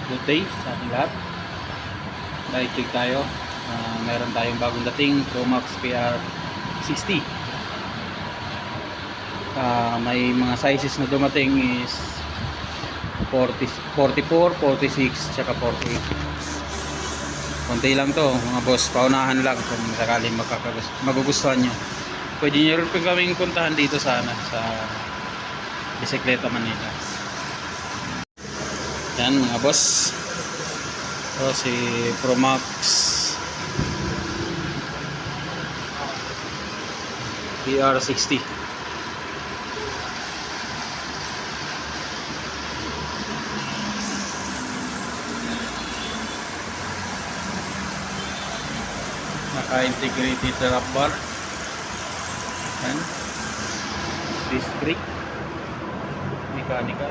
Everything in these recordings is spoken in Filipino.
Good day sa ating lahat. Bike check tayo. Meron tayong bagong dating Promax PR60. May mga sizes na dumating is 40, 44, 46, tsaka 48. Konti lang to mga boss, paunahan lang kung sakaling magugustuhan nyo. Pwede nyo rin kaming puntahan dito sana sa Bicicleta Manila. Yan mga boss. So si Promax PR60. Naka-integrated rock bar. Yan. Disc brake. Mechanical.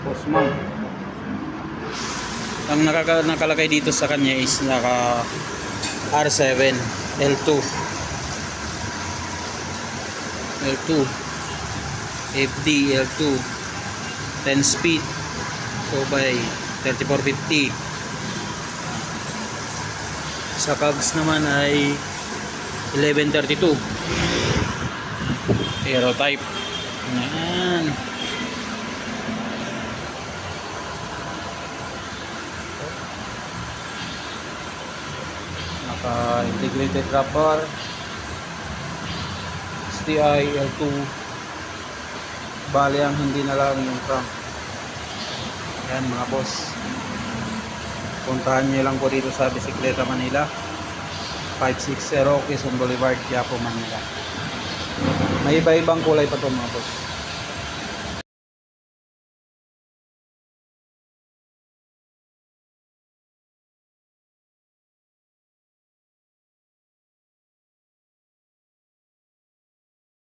Post mount. Ang nakalagay dito sa kanya is naka R7 L2 FD L2 10 speed, so by 3450. Sa cogs naman ay 1132 aero type. Yan. Naka-integrated rubber, STI L2. Bali ang hindi na lang yung crank. Yan mga boss, puntahan nyo lang po dito sa Bicicleta Manila, 560 Quezon Boulevard, Quiapo, Manila. May iba-ibang kulay pa to mga boss.